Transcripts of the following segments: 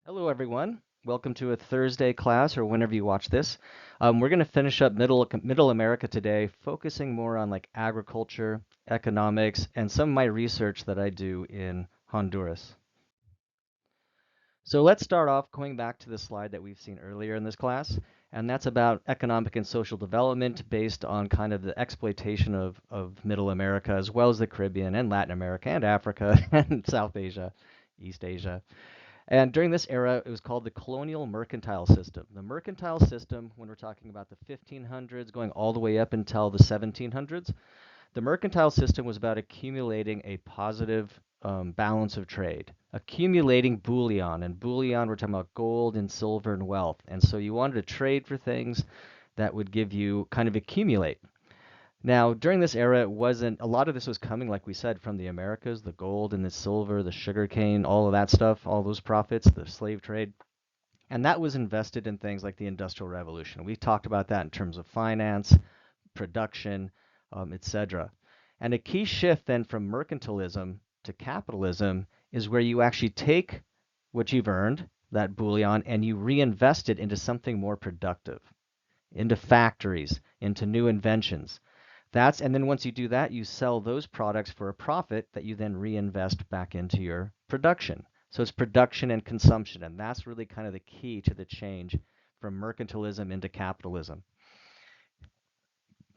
Hello, everyone. Welcome to a Thursday class or whenever you watch this. We're going to finish up Middle America today, focusing more on like agriculture, economics, and some of my research that I do in Honduras. So let's start off going back to the slide that we've seen earlier in this class, and that's about economic and social development based on kind of the exploitation of Middle America, as well as the Caribbean and Latin America and Africa and South Asia, East Asia. And during this era, it was called the colonial mercantile system. The mercantile system, when we're talking about the 1500s going all the way up until the 1700s, the mercantile system was about accumulating a positive balance of trade, accumulating bullion. And bullion, we're talking about gold and silver and wealth. And so you wanted to trade for things that would give you kind of accumulate. Now, during this era, it wasn't a lot of this was coming, like we said, from the Americas, the gold and the silver, the sugar cane, all of that stuff, all those profits, the slave trade. And that was invested in things like the Industrial Revolution. We talked about that in terms of finance, production, etc. And a key shift then from mercantilism to capitalism is where you actually take what you've earned, that bullion, and you reinvest it into something more productive, into factories, into new inventions. And then once you do that, you sell those products for a profit that you then reinvest back into your production. So it's production and consumption, and that's really kind of the key to the change from mercantilism into capitalism.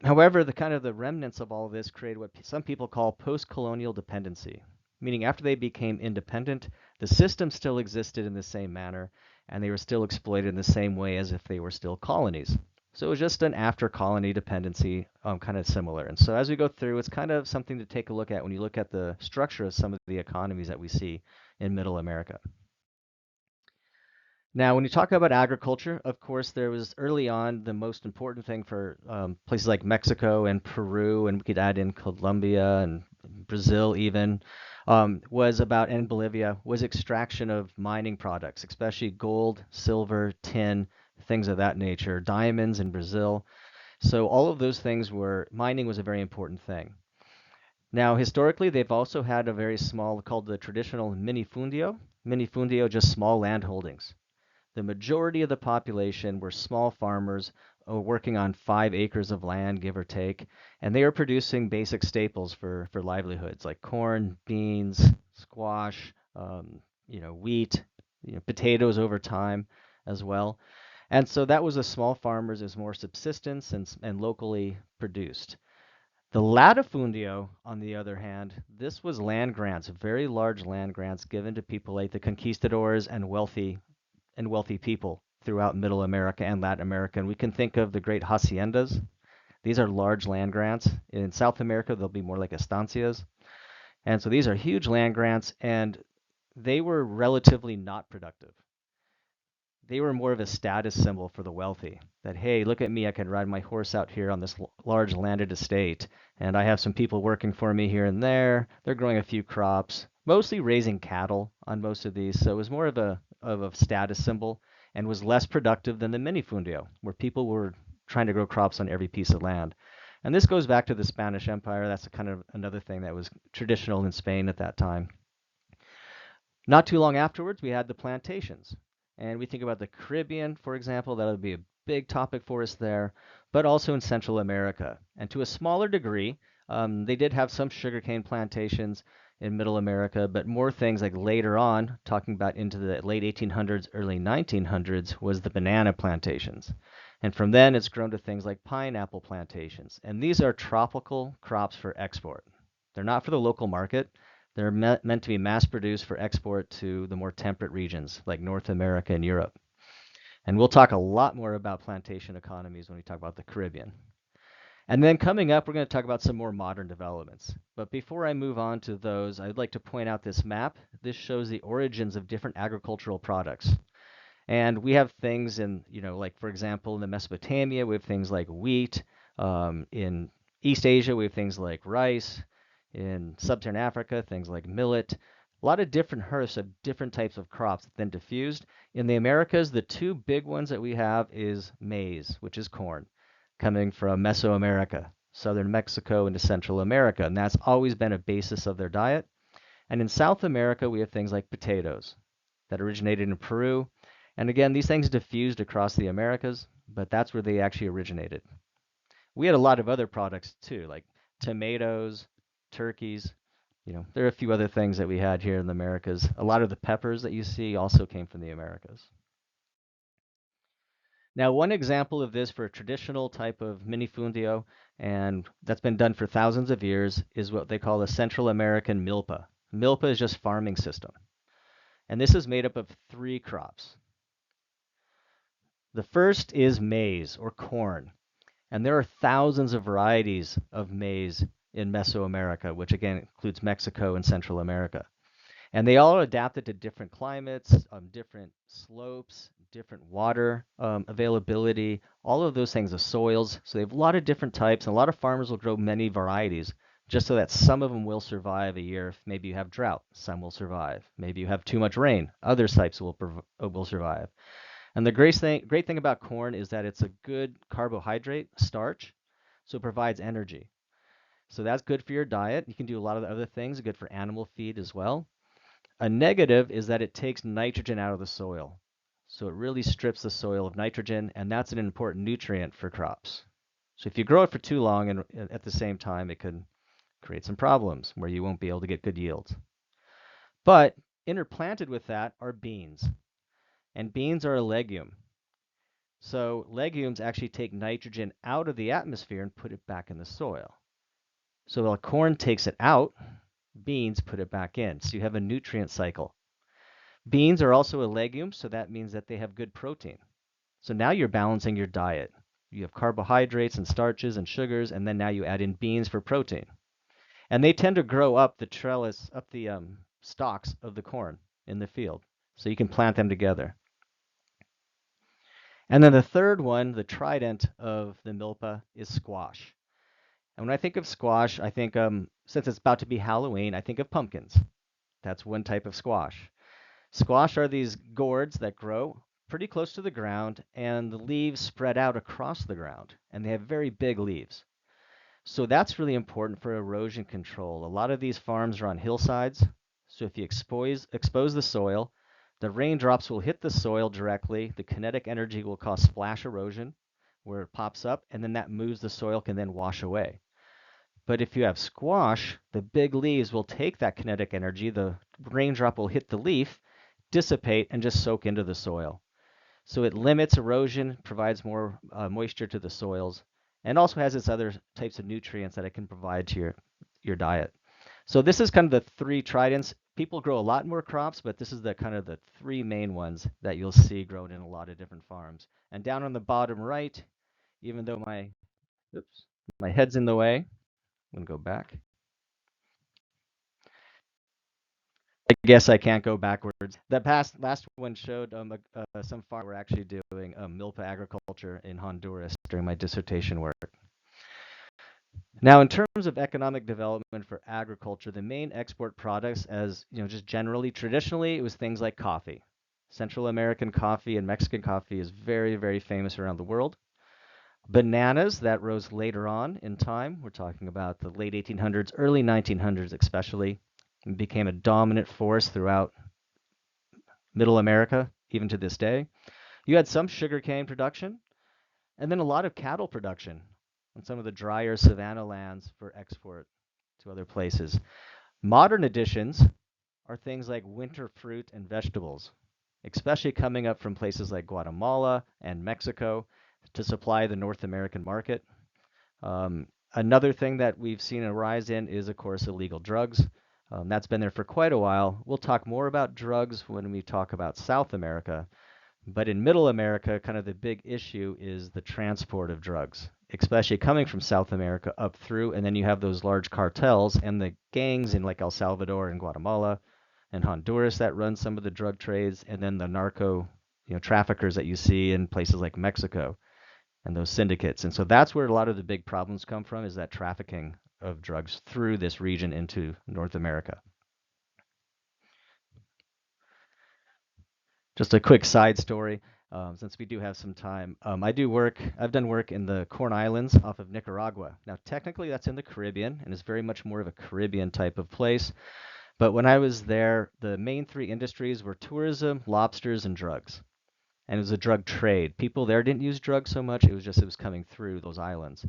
However, the kind of the remnants of all of this created what some people call post-colonial dependency, meaning after they became independent, the system still existed in the same manner, and they were still exploited in the same way as if they were still colonies. So it was just an after colony dependency, kind of similar. And so as we go through, it's kind of something to take a look at when you look at the structure of some of the economies that we see in Middle America. Now, when you talk about agriculture, of course, there was early on the most important thing for places like Mexico and Peru, and we could add in Colombia and Brazil even, and Bolivia, was extraction of mining products, especially gold, silver, tin, things of that nature, diamonds in Brazil. So all of those things mining was a very important thing. Now, historically, they've also had a very small, called the traditional minifundio. Minifundio, just small land holdings. The majority of the population were small farmers working on 5 acres of land, give or take, and they were producing basic staples for livelihoods like corn, beans, squash, wheat, potatoes over time as well. And so that was the small farmers as more subsistence and locally produced. The latifundio, on the other hand, this was land grants, very large land grants given to people like the conquistadors and wealthy people throughout Middle America and Latin America. And we can think of the great haciendas. These are large land grants. In South America, they'll be more like estancias. And so these are huge land grants, and they were relatively not productive. They were more of a status symbol for the wealthy. That, hey, look at me, I can ride my horse out here on this large landed estate, and I have some people working for me here and there. They're growing a few crops, mostly raising cattle on most of these. So it was more of a status symbol and was less productive than the minifundio, where people were trying to grow crops on every piece of land. And this goes back to the Spanish Empire. That's kind of another thing that was traditional in Spain at that time. Not too long afterwards, we had the plantations. And we think about the Caribbean, for example, that would be a big topic for us there, but also in Central America. And to a smaller degree, they did have some sugarcane plantations in Middle America, but more things like later on, talking about into the late 1800s, early 1900s, was the banana plantations. And from then, it's grown to things like pineapple plantations. And these are tropical crops for export. They're not for the local market. They're meant to be mass produced for export to the more temperate regions like North America and Europe. And we'll talk a lot more about plantation economies when we talk about the Caribbean. And then coming up, we're going to talk about some more modern developments. But before I move on to those, I'd like to point out this map. This shows the origins of different agricultural products. And we have things like, for example, in the Mesopotamia, we have things like wheat. In East Asia, we have things like rice. In sub-Saharan Africa, things like millet. A lot of different hearths of different types of crops then diffused. In the Americas, the two big ones that we have is maize, which is corn, coming from Mesoamerica, southern Mexico into Central America, and that's always been a basis of their diet. And in South America, we have things like potatoes. that originated in Peru. And again, these things diffused across the Americas, but that's where they actually originated. We had a lot of other products too, like tomatoes, turkeys. There are a few other things that we had here in the Americas. A lot of the peppers that you see also came from the Americas. Now, one example of this for a traditional type of minifundio, and that's been done for thousands of years, is what they call a Central American milpa. Milpa is just farming system. And this is made up of three crops. The first is maize or corn. And there are thousands of varieties of maize in Mesoamerica, which again includes Mexico and Central America. And they all are adapted to different climates, different slopes, different water availability, all of those things, the soils. So they have a lot of different types, and a lot of farmers will grow many varieties just so that some of them will survive a year. If maybe you have drought, some will survive. Maybe you have too much rain, other types will survive. And the great thing about corn is that it's a good carbohydrate, starch, so it provides energy. So that's good for your diet. You can do a lot of the other things, good for animal feed as well. A negative is that it takes nitrogen out of the soil. So it really strips the soil of nitrogen, and that's an important nutrient for crops. So if you grow it for too long and at the same time, it could create some problems where you won't be able to get good yields. But interplanted with that are beans, and beans are a legume. So legumes actually take nitrogen out of the atmosphere and put it back in the soil. So while corn takes it out, beans put it back in. So you have a nutrient cycle. Beans are also a legume, so that means that they have good protein. So now you're balancing your diet. You have carbohydrates and starches and sugars, and then now you add in beans for protein. And they tend to grow up the trellis, up the stalks of the corn in the field. So you can plant them together. And then the third one, the trident of the milpa, is squash. And when I think of squash, I think, since it's about to be Halloween, I think of pumpkins. That's one type of squash. Squash are these gourds that grow pretty close to the ground, and the leaves spread out across the ground, and they have very big leaves. So that's really important for erosion control. A lot of these farms are on hillsides, so if you expose the soil, the raindrops will hit the soil directly. The kinetic energy will cause splash erosion, where it pops up, and then that moves the soil, can then wash away. But if you have squash, the big leaves will take that kinetic energy, the raindrop will hit the leaf, dissipate, and just soak into the soil. So it limits erosion, provides more moisture to the soils, and also has its other types of nutrients that it can provide to your diet. So this is kind of the three tridents. People grow a lot more crops, but this is the kind of the three main ones that you'll see grown in a lot of different farms. And down on the bottom right, even though my head's in the way, I'm gonna go back. I guess I can't go backwards. That last one showed some farm were actually doing milpa agriculture in Honduras during my dissertation work. Now, in terms of economic development for agriculture, the main export products, as just generally, traditionally, it was things like coffee. Central American coffee and Mexican coffee is very, very famous around the world. Bananas, that rose later on in time. We're talking about the late 1800s, early 1900s especially, and became a dominant force throughout Middle America, even to this day. You had some sugarcane production, and then a lot of cattle production on some of the drier savanna lands for export to other places. Modern additions are things like winter fruit and vegetables, especially coming up from places like Guatemala and Mexico to supply the North American market. Another thing that we've seen a rise in is, of course, illegal drugs. That's been there for quite a while. We'll talk more about drugs when we talk about South America. But in Middle America, kind of the big issue is the transport of drugs, especially coming from South America up through, and then you have those large cartels and the gangs in like El Salvador and Guatemala and Honduras that run some of the drug trades, and then the narco, traffickers that you see in places like Mexico and those syndicates. And so that's where a lot of the big problems come from, is that trafficking of drugs through this region into North America. Just a quick side story, since we do have some time. I've done work in the Corn Islands off of Nicaragua. Now, technically, that's in the Caribbean, and it's very much more of a Caribbean type of place. But when I was there, the main three industries were tourism, lobsters, and drugs. And it was a drug trade. People there didn't use drugs so much, it was coming through those islands.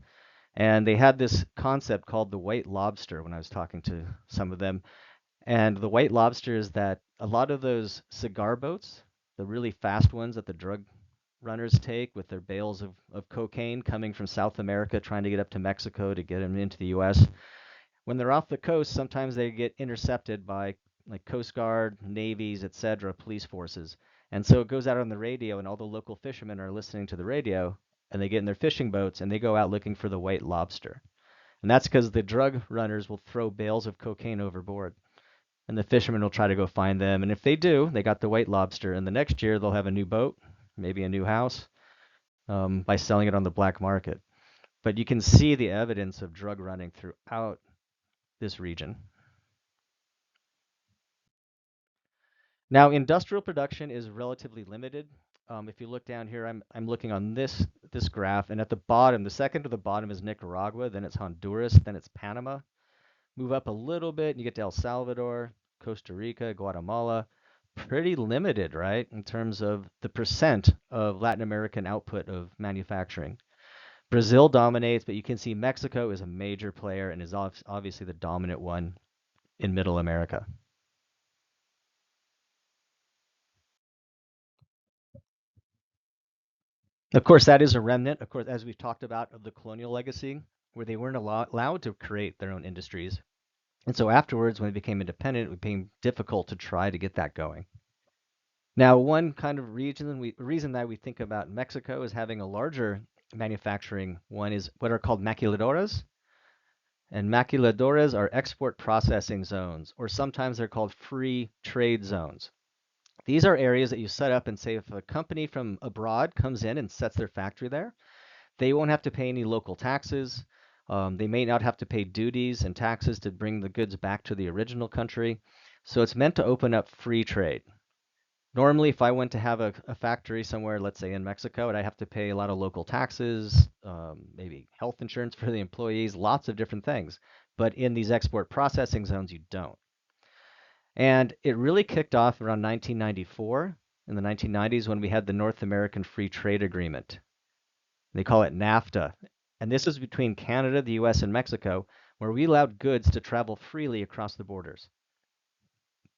And they had this concept called the white lobster when I was talking to some of them. And the white lobster is that a lot of those cigar boats, the really fast ones that the drug runners take with their bales of cocaine coming from South America, trying to get up to Mexico to get them into the US, when they're off the coast, sometimes they get intercepted by like Coast Guard, navies, etc., police forces. And so it goes out on the radio, and all the local fishermen are listening to the radio, and they get in their fishing boats and they go out looking for the white lobster. And that's because the drug runners will throw bales of cocaine overboard, and the fishermen will try to go find them. And if they do, they got the white lobster. And the next year, they'll have a new boat, maybe a new house, by selling it on the black market. But you can see the evidence of drug running throughout this region. Now, industrial production is relatively limited. If you look down here, I'm looking on this graph, and at the bottom, the second to the bottom is Nicaragua, then it's Honduras, then it's Panama. Move up a little bit, and you get to El Salvador, Costa Rica, Guatemala. Pretty limited, right, in terms of the percent of Latin American output of manufacturing. Brazil dominates, but you can see Mexico is a major player and is obviously the dominant one in Middle America. Of course, that is a remnant, of course, as we've talked about, of the colonial legacy, where they weren't allowed to create their own industries. And so afterwards, when they became independent, it became difficult to try to get that going. Now, one kind of reason that we think about Mexico as having a larger manufacturing one is what are called maquiladoras. And maquiladoras are export processing zones, or sometimes they're called free trade zones. These are areas that you set up and say if a company from abroad comes in and sets their factory there, they won't have to pay any local taxes. They may not have to pay duties and taxes to bring the goods back to the original country. So it's meant to open up free trade. Normally, if I went to have a factory somewhere, let's say in Mexico, and I have to pay a lot of local taxes, maybe health insurance for the employees, lots of different things. But in these export processing zones, you don't. And it really kicked off around 1994, in the 1990s, when we had the North American Free Trade Agreement. They call it NAFTA. And this is between Canada, the US, and Mexico, where we allowed goods to travel freely across the borders.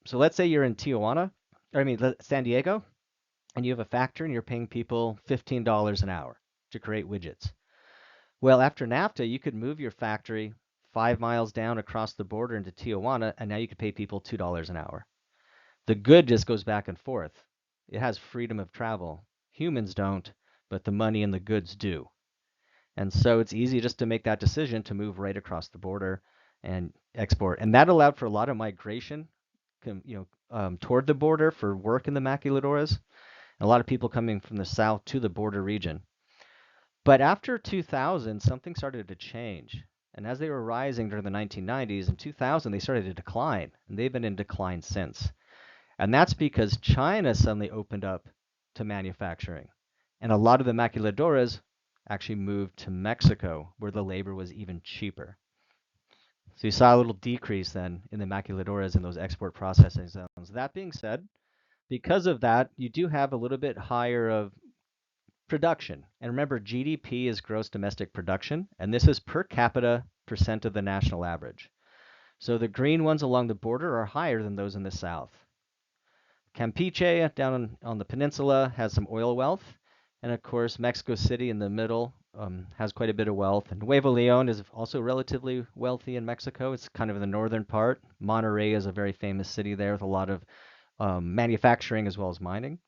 So let's say you're in Tijuana, or I mean San Diego, and you have a factory and you're paying people $15 an hour to create widgets. Well, after NAFTA, you could move your factory 5 miles down across the border into Tijuana, and now you could pay people $2 an hour. The good just goes back and forth. It has freedom of travel. Humans don't, but the money and the goods do. And so it's easy just to make that decision to move right across the border and export. And that allowed for a lot of migration, toward the border for work in the maquiladoras. A lot of people coming from the south to the border region. But after 2000, something started to change. And as they were rising during the 1990s, in 2000, they started to decline. And they've been in decline since. And that's because China suddenly opened up to manufacturing. And a lot of the maquiladoras actually moved to Mexico, where the labor was even cheaper. So you saw a little decrease then in the maquiladoras and those export processing zones. That being said, because of that, you do have a little bit higher of production. And remember, GDP is gross domestic production, and this is per capita percent of the national average. So the green ones along the border are higher than those in the south. Campeche down on the peninsula has some oil wealth. And of course, Mexico City in the middle has quite a bit of wealth. And Nuevo Leon is also relatively wealthy in Mexico. It's kind of in the northern part. Monterrey is a very famous city there with a lot of manufacturing as well as mining.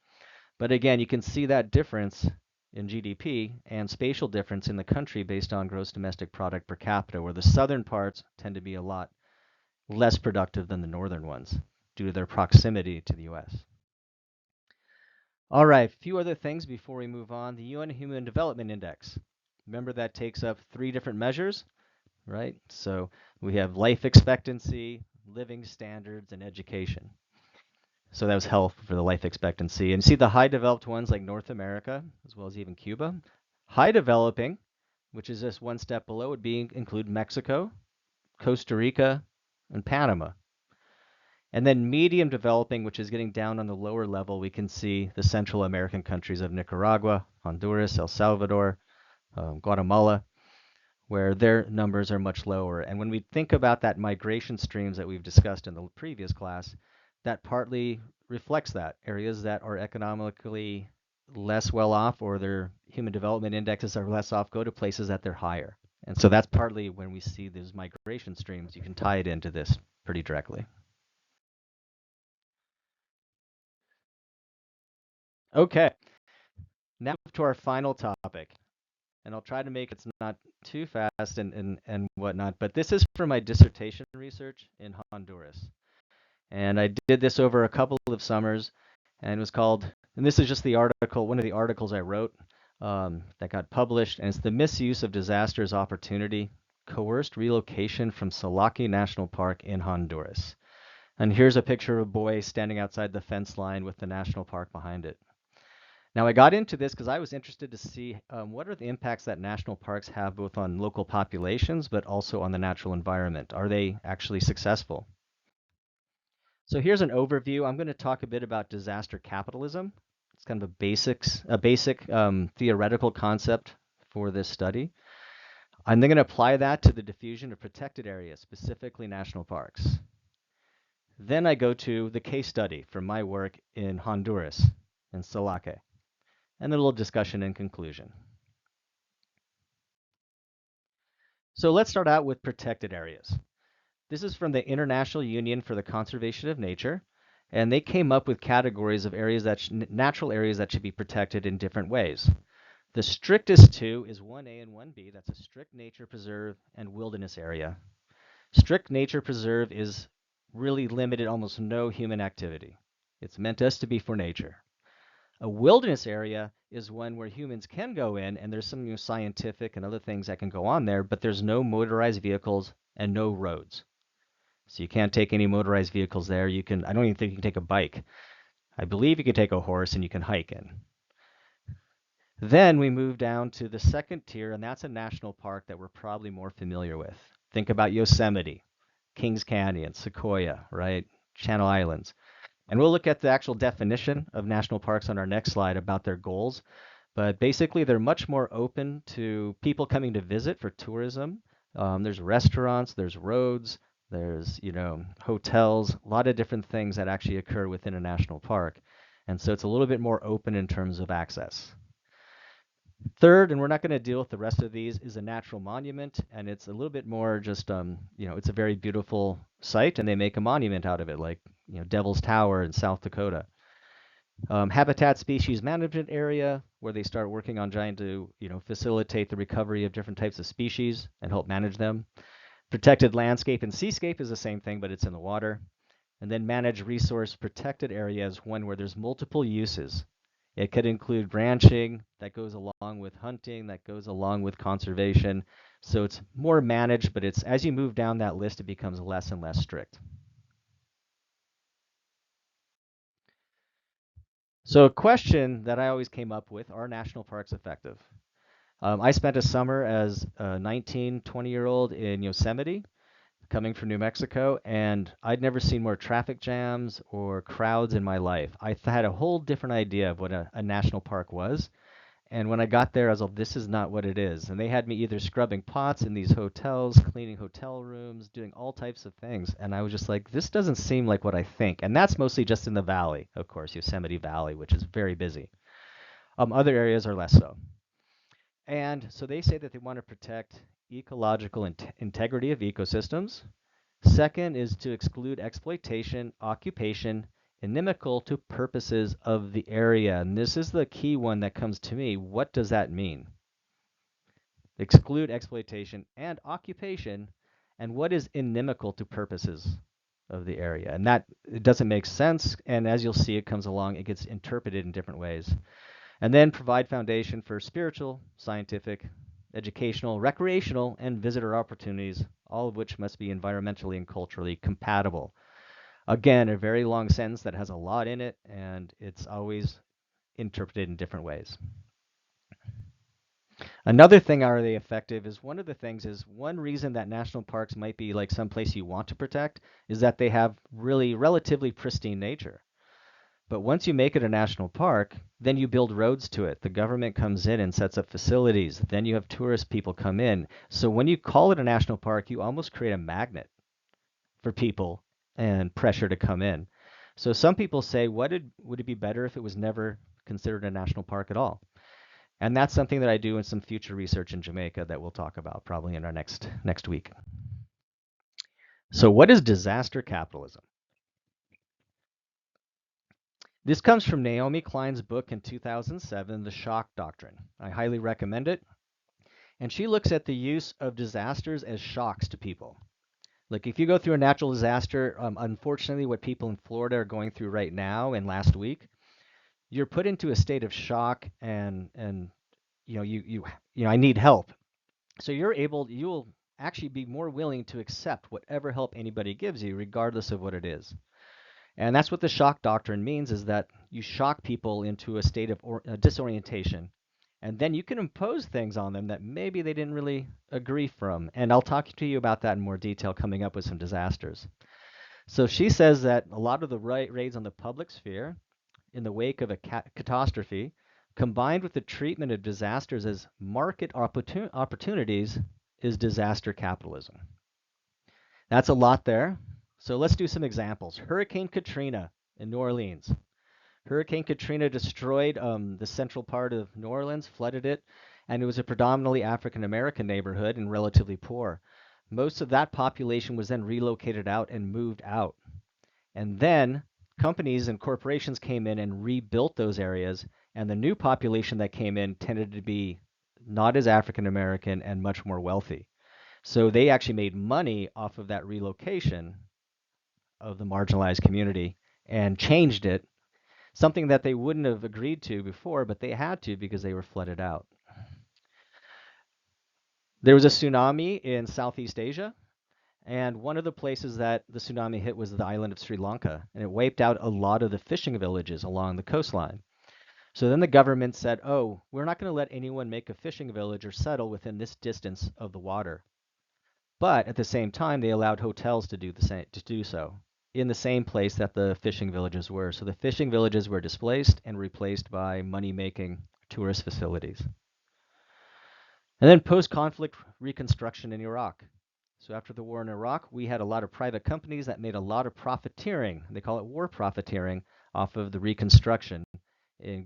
But again, you can see that difference in GDP and spatial difference in the country based on gross domestic product per capita, where the southern parts tend to be a lot less productive than the northern ones due to their proximity to the US. All right, a few other things before we move on. The UN Human Development Index. Remember that takes up three different measures, right? So we have life expectancy, living standards, and education. So that was health for the life expectancy. And see the high developed ones like North America, as well as even Cuba. High developing, which is just one step below, would include Mexico, Costa Rica, and Panama. And then medium developing, which is getting down on the lower level, we can see the Central American countries of Nicaragua, Honduras, El Salvador, Guatemala, where their numbers are much lower. And when we think about that migration streams that we've discussed in the previous class, that partly reflects that. Areas that are economically less well off or their human development indexes are less off go to places that they're higher. And so that's partly when we see these migration streams, you can tie it into this pretty directly. Okay, now to our final topic. And I'll try to make it not too fast and whatnot, but this is for my dissertation research in Honduras. And I did this over a couple of summers, and it was called, and this is just the article, one of the articles I wrote that got published, and it's The Misuse of Disaster as Opportunity, Coerced Relocation from Salaki National Park in Honduras. And here's a picture of a boy standing outside the fence line with the national park behind it. Now, I got into this because I was interested to see what are the impacts that national parks have both on local populations, but also on the natural environment. Are they actually successful? So here's an overview. I'm going to talk a bit about disaster capitalism. It's kind of a basic theoretical concept for this study. I'm then going to apply that to the diffusion of protected areas, specifically national parks. Then I go to the case study from my work in Honduras, in Salake, and a little discussion and conclusion. So let's start out with protected areas. This is from the International Union for the Conservation of Nature, and they came up with categories of areas natural areas that should be protected in different ways. The strictest two is 1A and 1B. That's a strict nature preserve and wilderness area. Strict nature preserve is really limited, almost no human activity. It's meant just to be for nature. A wilderness area is one where humans can go in, and there's some scientific and other things that can go on there, but there's no motorized vehicles and no roads. So you can't take any motorized vehicles there. I don't even think you can take a bike. I believe you can take a horse and you can hike in. Then we move down to the second tier, and that's a national park that we're probably more familiar with. Think about Yosemite, Kings Canyon, Sequoia, right? Channel Islands. And we'll look at the actual definition of national parks on our next slide about their goals. But basically, they're much more open to people coming to visit for tourism. There's restaurants, there's roads, there's hotels, a lot of different things that actually occur within a national park. And so it's a little bit more open in terms of access. Third, and we're not going to deal with the rest of these, is a natural monument, and it's a little bit more just, it's a very beautiful site, and they make a monument out of it, like Devil's Tower in South Dakota. Habitat species management area, where they start working on trying to, facilitate the recovery of different types of species and help manage them. Protected landscape and seascape is the same thing, but it's in the water. And then manage resource protected areas, one where there's multiple uses. It could include ranching that goes along with hunting, that goes along with conservation. So it's more managed, but it's as you move down that list, it becomes less and less strict. So a question that I always came up with, are national parks effective? I spent a summer as a 19, 20-year-old in Yosemite, coming from New Mexico, and I'd never seen more traffic jams or crowds in my life. I had a whole different idea of what a national park was. And when I got there, I was like, this is not what it is. And they had me either scrubbing pots in these hotels, cleaning hotel rooms, doing all types of things. And I was just like, this doesn't seem like what I think. And that's mostly just in the valley, of course, Yosemite Valley, which is very busy. Other areas are less so. And so they say that they want to protect ecological integrity of ecosystems. Second is to exclude exploitation, occupation, inimical to purposes of the area. And this is the key one that comes to me. What does that mean? Exclude exploitation and occupation, and what is inimical to purposes of the area? And that it doesn't make sense, and as you'll see, it comes along, it gets interpreted in different ways. And then provide foundation for spiritual, scientific, educational, recreational, and visitor opportunities, all of which must be environmentally and culturally compatible. Again, a very long sentence that has a lot in it, and it's always interpreted in different ways. Another thing, are they effective, is one of the things is one reason that national parks might be like some place you want to protect is that they have really relatively pristine nature. But once you make it a national park, then you build roads to it. The government comes in and sets up facilities. Then you have tourist people come in. So when you call it a national park, you almost create a magnet for people and pressure to come in. So some people say, would it be better if it was never considered a national park at all? And that's something that I do in some future research in Jamaica that we'll talk about probably in our next week. So what is disaster capitalism? This comes from Naomi Klein's book in 2007, The Shock Doctrine. I highly recommend it. And she looks at the use of disasters as shocks to people. Like if you go through a natural disaster, unfortunately, what people in Florida are going through right now and last week, you're put into a state of shock and I need help. So you'll actually be more willing to accept whatever help anybody gives you, regardless of what it is. And that's what the shock doctrine means, is that you shock people into a state of disorientation. And then you can impose things on them that maybe they didn't really agree from. And I'll talk to you about that in more detail coming up with some disasters. So she says that a lot of the raids on the public sphere in the wake of a catastrophe, combined with the treatment of disasters as market opportunities, is disaster capitalism. That's a lot there. So let's do some examples. Hurricane Katrina in New Orleans. Hurricane Katrina destroyed the central part of New Orleans, flooded it, and it was a predominantly African American neighborhood and relatively poor. Most of that population was then relocated out and moved out. And then companies and corporations came in and rebuilt those areas, and the new population that came in tended to be not as African American and much more wealthy. So they actually made money off of that relocation of the marginalized community and changed it, something that they wouldn't have agreed to before, but they had to because they were flooded out. There was a tsunami in Southeast Asia, and one of the places that the tsunami hit was the island of Sri Lanka, and it wiped out a lot of the fishing villages along the coastline. So then the government said, oh, we're not going to let anyone make a fishing village or settle within this distance of the water. But at the same time, they allowed hotels to do so in the same place that the fishing villages were. So the fishing villages were displaced and replaced by money-making tourist facilities. And then post-conflict reconstruction in Iraq. So after the war in Iraq, we had a lot of private companies that made a lot of profiteering. They call it war profiteering off of the reconstruction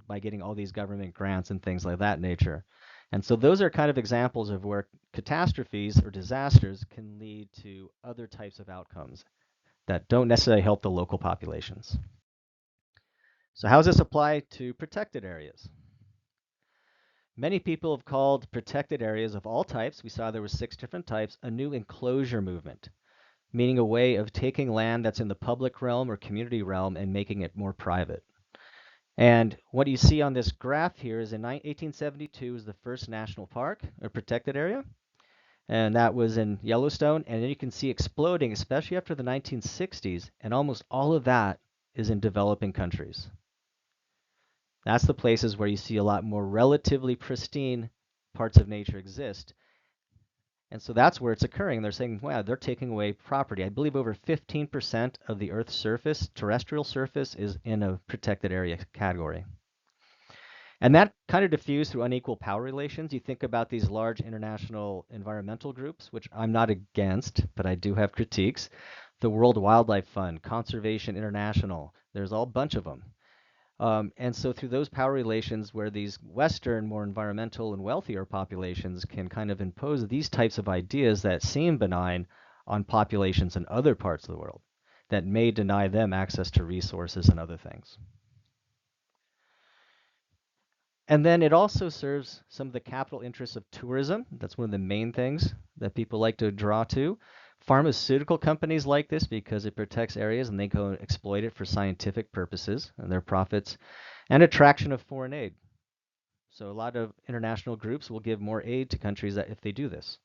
by getting all these government grants and things like that nature. And so those are kind of examples of where catastrophes or disasters can lead to other types of outcomes that don't necessarily help the local populations. So how does this apply to protected areas? Many people have called protected areas of all types, we saw there were 6 different types, a new enclosure movement, meaning a way of taking land that's in the public realm or community realm and making it more private. And what you see on this graph here is in 1872 is the first national park, or protected area, and that was in Yellowstone. And then you can see exploding, especially after the 1960s, and almost all of that is in developing countries. That's the places where you see a lot more relatively pristine parts of nature exist. And so that's where it's occurring. They're saying, wow, they're taking away property. I believe over 15% of the Earth's surface, terrestrial surface, is in a protected area category. And that kind of diffused through unequal power relations. You think about these large international environmental groups, which I'm not against, but I do have critiques. The World Wildlife Fund, Conservation International, there's all a bunch of them. And so through those power relations where these Western, more environmental and wealthier populations can kind of impose these types of ideas that seem benign on populations in other parts of the world that may deny them access to resources and other things. And then it also serves some of the capital interests of tourism. That's one of the main things that people like to draw to. Pharmaceutical companies like this because it protects areas and they go exploit it for scientific purposes and their profits, and attraction of foreign aid. So a lot of international groups will give more aid to countries that if they do this.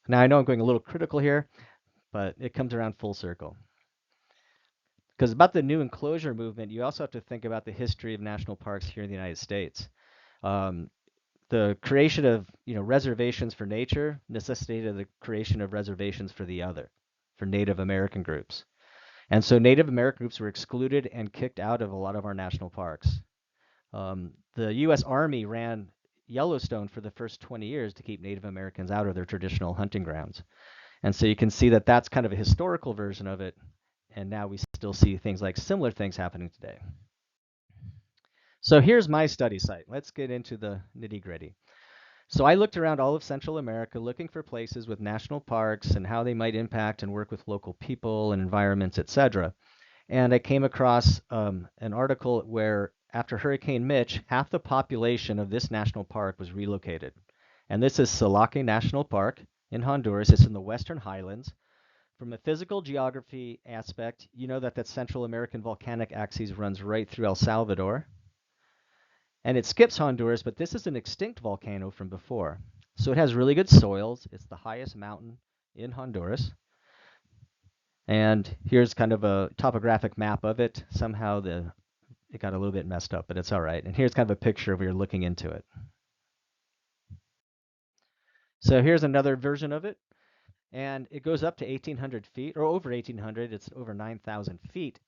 Now I know I'm going a little critical here, but it comes around full circle. Because about the new enclosure movement, you also have to think about the history of national parks here in the United States. Um, the creation of reservations for nature necessitated the creation of reservations for the other, for Native American groups. And so Native American groups were excluded and kicked out of a lot of our national parks. The U.S. Army ran Yellowstone for the first 20 years to keep Native Americans out of their traditional hunting grounds. And so you can see that that's kind of a historical version of it. And now we still see things like similar things happening today. So here's my study site. Let's get into the nitty gritty. So I looked around all of Central America looking for places with national parks and how they might impact and work with local people and environments, etc. And I came across an article where after Hurricane Mitch, half the population of this national park was relocated. And this is Salake National Park in Honduras. It's in the Western Highlands. From a physical geography aspect, you know that that Central American volcanic axis runs right through El Salvador. And it skips Honduras, but this is an extinct volcano from before. So it has really good soils. It's the highest mountain in Honduras. And here's kind of a topographic map of it. Somehow it got a little bit messed up, but it's all right. And here's kind of a picture of where you're looking into it. So here's another version of it. And it goes up to 1,800 feet, or over 1,800. It's over 9,000 feet,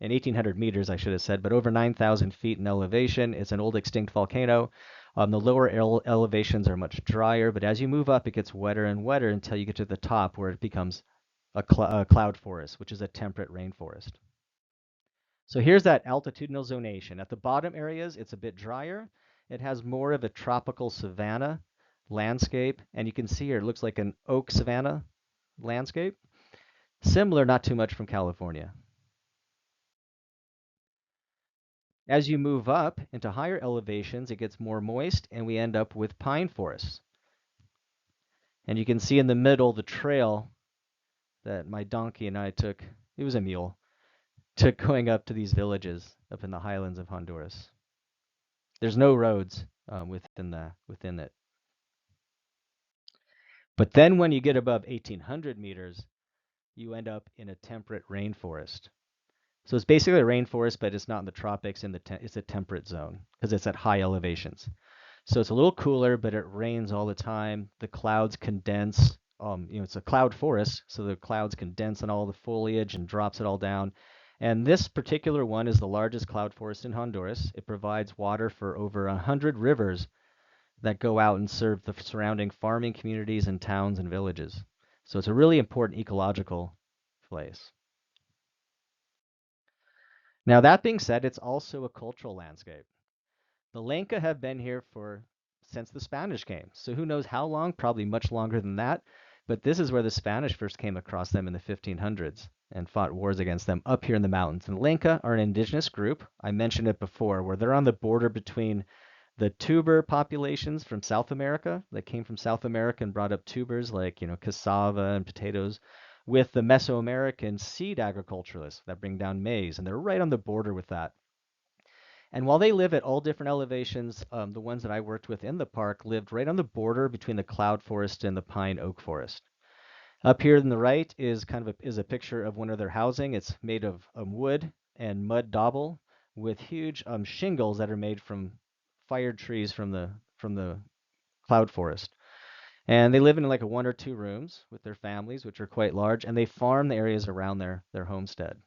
and 1,800 meters, I should have said, but over 9,000 feet in elevation. It's an old extinct volcano. The lower elevations are much drier, but as you move up, it gets wetter and wetter until you get to the top where it becomes a cloud forest, which is a temperate rainforest. So here's that altitudinal zonation. At the bottom areas, it's a bit drier. It has more of a tropical savanna landscape, and you can see here it looks like an oak savanna landscape. Similar, not too much from California. As you move up into higher elevations, it gets more moist, and we end up with pine forests. And you can see in the middle the trail that my donkey and I took. It was a mule. Took going up to these villages up in the highlands of Honduras. There's no roads within it. But then when you get above 1,800 meters, you end up in a temperate rainforest. So it's basically a rainforest, but it's not in the tropics. It's a temperate zone because it's at high elevations. So it's a little cooler, but it rains all the time. The clouds condense. It's a cloud forest, so the clouds condense on all the foliage and drops it all down. And this particular one is the largest cloud forest in Honduras. It provides water for over 100 rivers that go out and serve the surrounding farming communities and towns and villages. So it's a really important ecological place. Now, that being said, it's also a cultural landscape. The Lenca have been here since the Spanish came. So who knows how long? Probably much longer than that. But this is where the Spanish first came across them in the 1500s and fought wars against them up here in the mountains. And Lenca are an indigenous group. I mentioned it before, where they're on the border between the tuber populations from South America that came from South America and brought up tubers like, cassava and potatoes with the Mesoamerican seed agriculturalists that bring down maize. And they're right on the border with that. And while they live at all different elevations, the ones that I worked with in the park lived right on the border between the cloud forest and the pine oak forest. Up here on the right is is a picture of one of their housing. It's made of wood and mud dauble with huge shingles that are made from fired trees from the cloud forest. And they live in like a 1 or 2 rooms with their families, which are quite large, and they farm the areas around their homestead.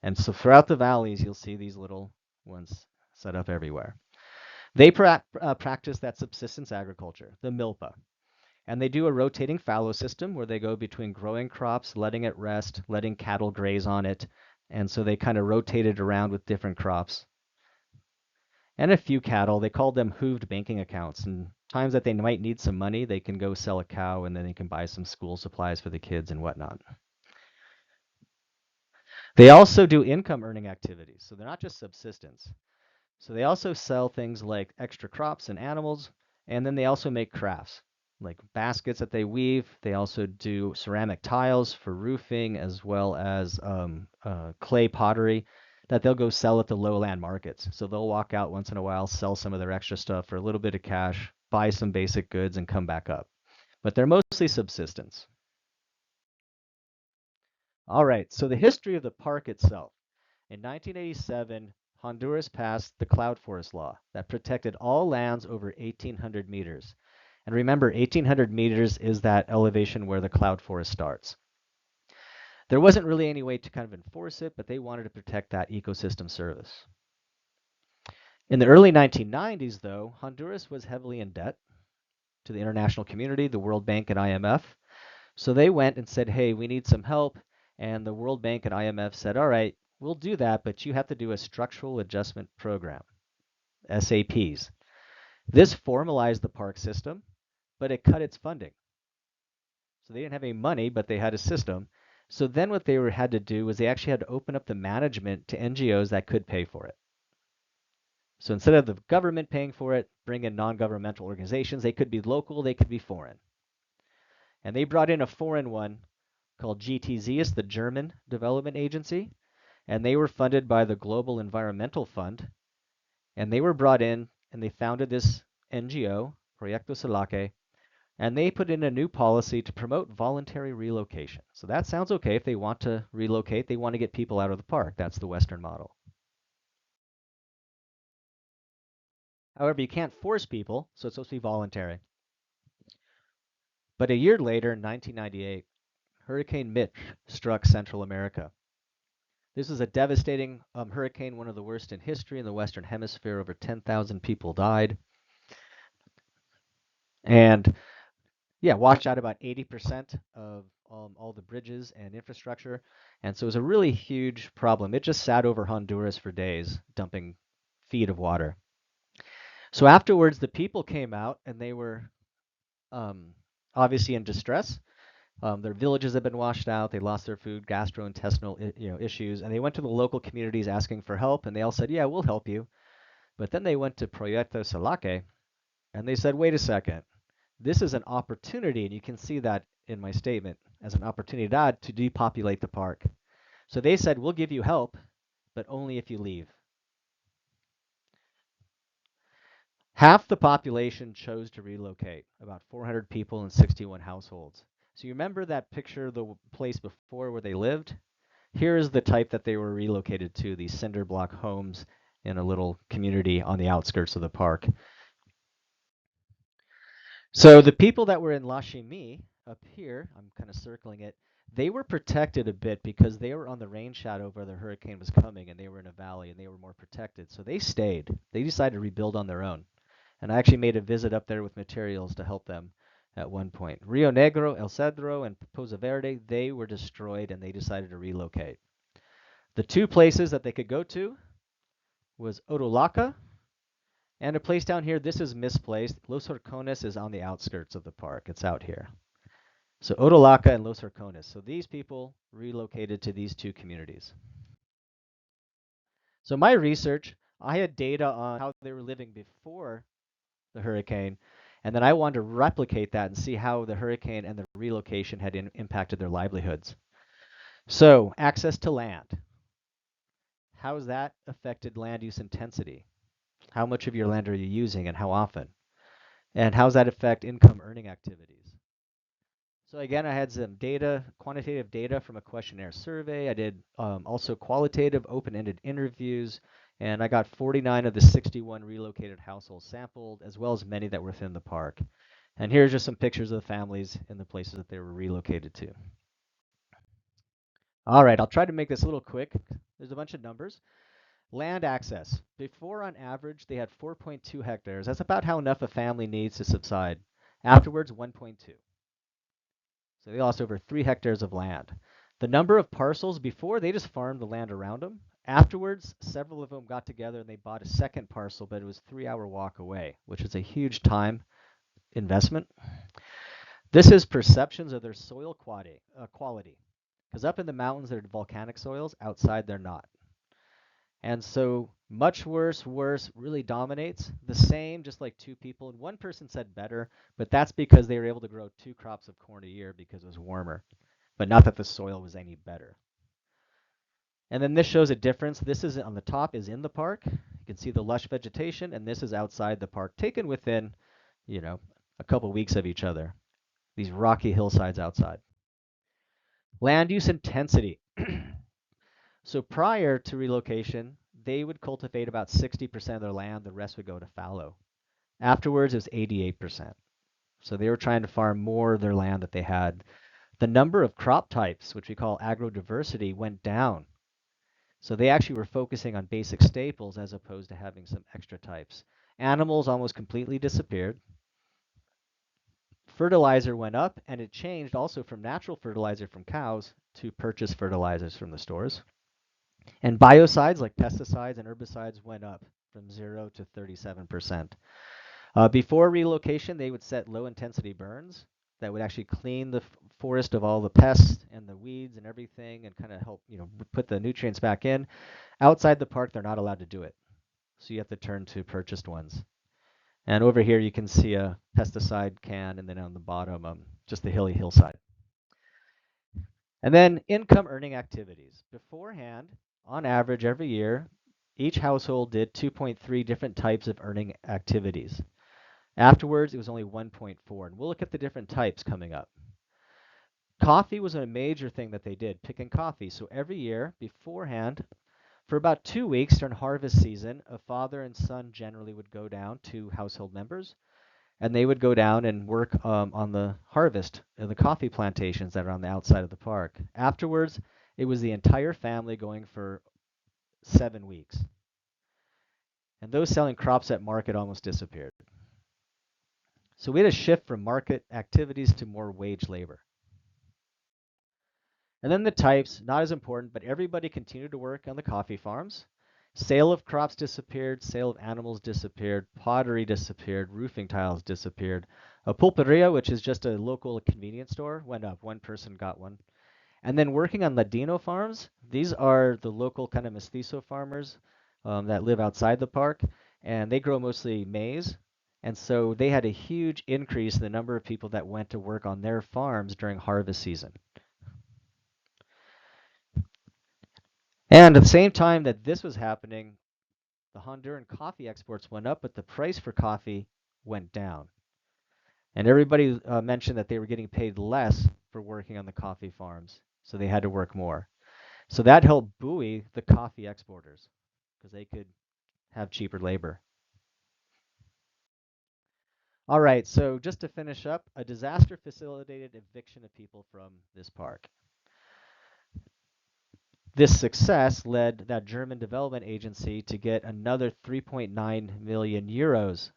And so throughout the valleys, you'll see these little ones set up everywhere. They practice that subsistence agriculture, the milpa. And they do a rotating fallow system where they go between growing crops, letting it rest, letting cattle graze on it. And so they kind of rotate it around with different crops. And a few cattle, they called them hooved banking accounts. And times that they might need some money, they can go sell a cow and then they can buy some school supplies for the kids and whatnot. They also do income earning activities. So they're not just subsistence. So they also sell things like extra crops and animals, and then they also make crafts, like baskets that they weave. They also do ceramic tiles for roofing, as well as clay pottery that they'll go sell at the lowland markets. So they'll walk out once in a while, sell some of their extra stuff for a little bit of cash, buy some basic goods, and come back up. But they're mostly subsistence. All right, so the history of the park itself. In 1987, Honduras passed the cloud forest law that protected all lands over 1,800 meters. And remember, 1,800 meters is that elevation where the cloud forest starts. There wasn't really any way to kind of enforce it, but they wanted to protect that ecosystem service. In the early 1990s, though, Honduras was heavily in debt to the international community, the World Bank and IMF. So they went and said, hey, we need some help. And the World Bank and IMF said, all right, we'll do that, but you have to do a structural adjustment program, SAPs. This formalized the park system, but it cut its funding. So they didn't have any money, but they had a system. So then what they had to do was they actually had to open up the management to NGOs that could pay for it. So instead of the government paying for it, bring in non-governmental organizations. They could be local, they could be foreign. And they brought in a foreign one called GTZ, it's the German Development Agency, and they were funded by the Global Environmental Fund. And they were brought in and they founded this NGO, Proyecto Salaque, and they put in a new policy to promote voluntary relocation. So that sounds okay if they want to relocate, they want to get people out of the park. That's the Western model. However, you can't force people, so it's supposed to be voluntary. But a year later, in 1998, Hurricane Mitch struck Central America. This was a devastating hurricane, one of the worst in history in the Western Hemisphere. Over 10,000 people died. And yeah, washed out about 80% of all the bridges and infrastructure. And so it was a really huge problem. It just sat over Honduras for days, dumping feet of water. So afterwards, the people came out and they were obviously in distress. Their villages had been washed out. They lost their food, gastrointestinal issues, and they went to the local communities asking for help. And they all said, "Yeah, we'll help you." But then they went to Proyecto Salaque, and they said, "Wait a second. This is an opportunity," and you can see that in my statement as an oportunidad to depopulate the park. So they said, "We'll give you help, but only if you leave." Half the population chose to relocate, about 400 people and 61 households. So you remember that picture of the place before where they lived? Here is the type that they were relocated to, these cinder block homes in a little community on the outskirts of the park. So the people that were in La Chimie up here, I'm kind of circling it, they were protected a bit because they were on the rain shadow where the hurricane was coming and they were in a valley and they were more protected. So they stayed. They decided to rebuild on their own. And I actually made a visit up there with materials to help them at one point. Rio Negro, El Cedro, and Poza Verde, they were destroyed and they decided to relocate. The two places that they could go to was Odolaca and a place down here. This is misplaced. Los Horcones is on the outskirts of the park. It's out here. So Odolaca and Los Horcones. So these people relocated to these two communities. So my research, I had data on how they were living before the hurricane, and then I wanted to replicate that and see how the hurricane and the relocation had impacted their livelihoods. So access to land. How has that affected land use intensity? How much of your land are you using and how often? And how does that affect income earning activities? So again, I had some data, quantitative data from a questionnaire survey. I did also qualitative open-ended interviews, and I got 49 of the 61 relocated households sampled, as well as many that were within the park. And here's just some pictures of the families in the places that they were relocated to. All right, I'll try to make this a little quick. There's a bunch of numbers. Land access. Before, on average, they had 4.2 hectares. That's about how enough a family needs to subside. Afterwards, 1.2. So they lost over 3 hectares of land. The number of parcels before, they just farmed the land around them. Afterwards, several of them got together and they bought a second parcel, but it was a 3-hour walk away, which is a huge time investment. This is perceptions of their soil quality. Because up in the mountains, they're volcanic soils. Outside, they're not. And so much worse really dominates. The same, just like two people. And one person said better, but that's because they were able to grow 2 crops of corn a year because it was warmer, but not that the soil was any better. And then this shows a difference. This is on the top is in the park. You can see the lush vegetation, and this is outside the park, taken within, a couple weeks of each other. These rocky hillsides outside. Land use intensity. So prior to relocation, they would cultivate about 60% of their land, the rest would go to fallow. Afterwards, it was 88%. So they were trying to farm more of their land that they had. The number of crop types, which we call agrodiversity, went down. So they actually were focusing on basic staples as opposed to having some extra types. Animals almost completely disappeared. Fertilizer went up, and it changed also from natural fertilizer from cows to purchased fertilizers from the stores. And biocides like pesticides and herbicides went up from 0 to 37%. Before relocation, they would set low intensity burns that would actually clean the forest of all the pests and the weeds and everything and kind of help, put the nutrients back in. Outside the park, they're not allowed to do it. So you have to turn to purchased ones. And over here, you can see a pesticide can, and then on the bottom, just the hilly hillside. And then income earning activities. Beforehand, on average, every year, each household did 2.3 different types of earning activities. Afterwards, it was only 1.4, and we'll look at the different types coming up. Coffee was a major thing that they did, picking coffee. So every year beforehand, for about 2 weeks during harvest season, a father and son generally would go down, to household members, and they would go down and work on the harvest of the coffee plantations that are on the outside of the park. Afterwards, it was the entire family going for 7 weeks. And those selling crops at market almost disappeared. So we had a shift from market activities to more wage labor. And then the types, not as important, but everybody continued to work on the coffee farms. Sale of crops disappeared, sale of animals disappeared, pottery disappeared, roofing tiles disappeared. A pulperia, which is just a local convenience store, went up. One person got one. And then working on Ladino farms, these are the local kind of mestizo farmers that live outside the park, and they grow mostly maize. And so they had a huge increase in the number of people that went to work on their farms during harvest season. And at the same time that this was happening, the Honduran coffee exports went up, but the price for coffee went down. And everybody mentioned that they were getting paid less for working on the coffee farms, so they had to work more. So that helped buoy the coffee exporters because they could have cheaper labor. All right, so just to finish up, a disaster facilitated eviction of people from this park. This success led that German development agency to get another 3.9 million euros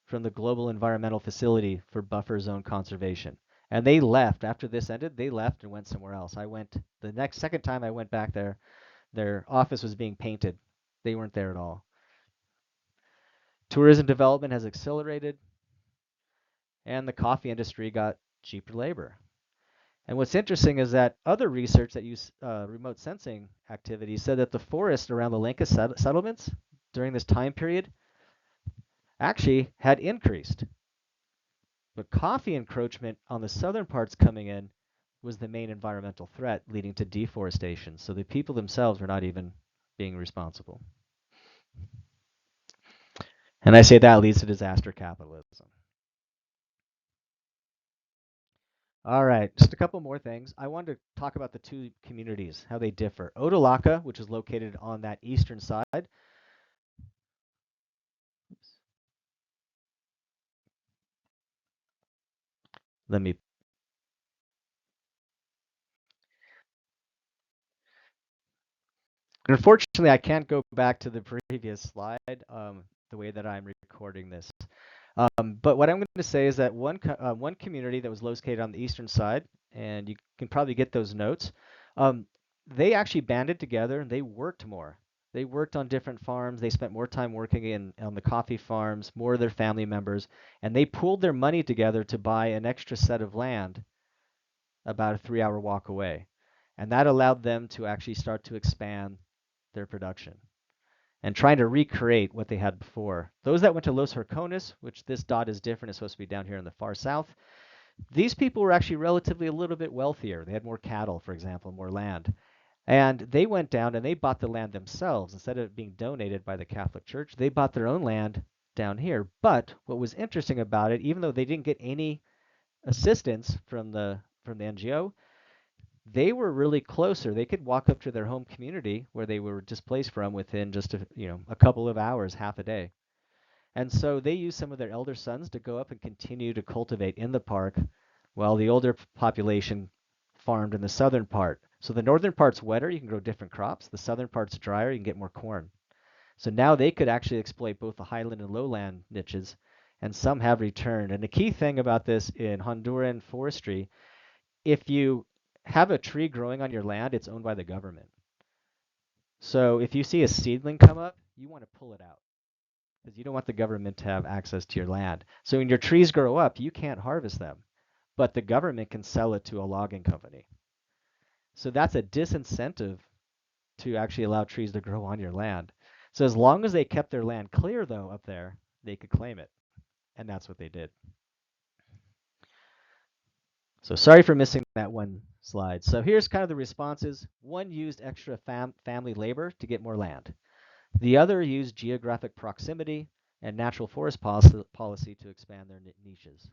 from the Global Environmental Facility for buffer zone conservation. And they left after this ended, they left and went somewhere else. I went the second time I went back there, their office was being painted. They weren't there at all. Tourism development has accelerated, and the coffee industry got cheaper labor. And what's interesting is that other research that use remote sensing activities said that the forest around the Lenca settlements during this time period actually had increased. But coffee encroachment on the southern parts coming in was the main environmental threat, leading to deforestation. So the people themselves were not even being responsible. And I say that leads to disaster capitalism. All right, just a couple more things. I wanted to talk about the two communities, how they differ. Odalaka, which is located on that eastern side. Let me. Unfortunately, I can't go back to the previous slide the way that I'm recording this. But what I'm going to say is that one community that was located on the eastern side, and you can probably get those notes, they actually banded together and they worked more. They worked on different farms. They spent more time working on the coffee farms, more of their family members, and they pooled their money together to buy an extra set of land about a 3-hour walk away. And that allowed them to actually start to expand their production and trying to recreate what they had before. Those that went to Los Horcones, which this dot is different, it's supposed to be down here in the far south, these people were actually relatively a little bit wealthier. They had more cattle, for example, more land. And they went down and they bought the land themselves. Instead of it being donated by the Catholic Church, they bought their own land down here. But what was interesting about it, even though they didn't get any assistance from the NGO, they were really closer. They could walk up to their home community where they were displaced from within just a couple of hours, half a day. And so they used some of their elder sons to go up and continue to cultivate in the park while the older population farmed in the southern part. So the northern part's wetter, you can grow different crops. The southern part's drier, you can get more corn. So now they could actually exploit both the highland and lowland niches, and some have returned. And the key thing about this in Honduran forestry, if you have a tree growing on your land, it's owned by the government. So if you see a seedling come up, you want to pull it out because you don't want the government to have access to your land. So when your trees grow up, you can't harvest them, but the government can sell it to a logging company. So that's a disincentive to actually allow trees to grow on your land. So as long as they kept their land clear, though, up there, they could claim it. And that's what they did. So sorry for missing that one slide. So here's kind of the responses. One used extra family labor to get more land. The other used geographic proximity and natural forest policy to expand their niches.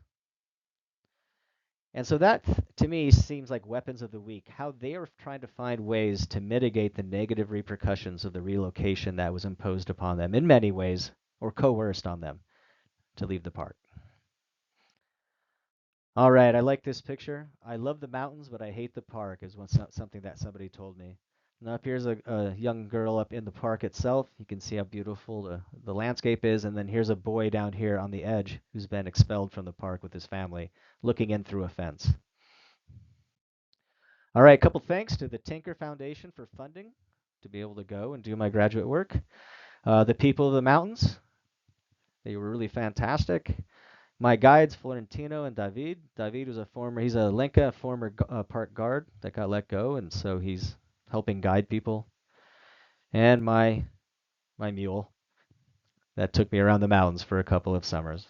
And so that, to me, seems like weapons of the week, how they are trying to find ways to mitigate the negative repercussions of the relocation that was imposed upon them in many ways, or coerced on them to leave the park. All right, I like this picture. I love the mountains, but I hate the park, is something that somebody told me. Now up here's a young girl up in the park itself. You can see how beautiful the landscape is, and then here's a boy down here on the edge who's been expelled from the park with his family, looking in through a fence. All right, couple thanks to the Tinker Foundation for funding to be able to go and do my graduate work. The people of the mountains, they were really fantastic. My guides, Florentino and David. David was he's a Lenca, former park guard that got let go, and so he's helping guide people. And my mule that took me around the mountains for a couple of summers.